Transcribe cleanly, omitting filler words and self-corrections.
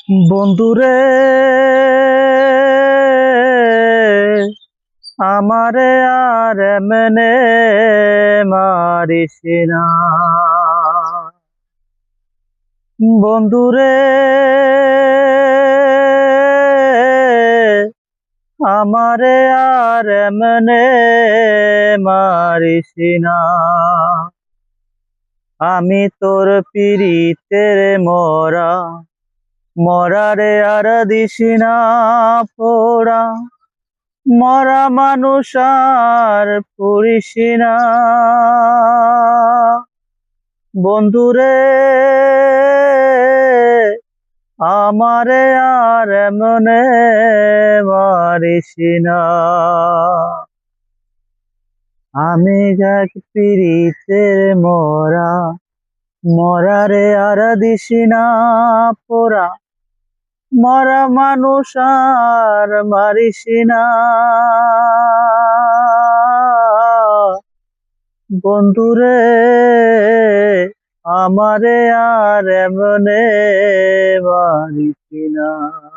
বন্ধুরে আমারে আর এমনে মারিস না। বন্ধুরে আমারে আর এমনে মারিস না। আমি তোর পিরিতের মরা মরারে আর দিস না পোড়া। মরা মানুষ আর পুরিস না। বন্ধুরে আমারে আর এমনে মারিস না। আমি এক পিরিতের মরা মরারে আর দিস না পোড়া। মরা মানুষ আর মারিস না। বন্ধুরে আমারে আর এমনে মারিস না।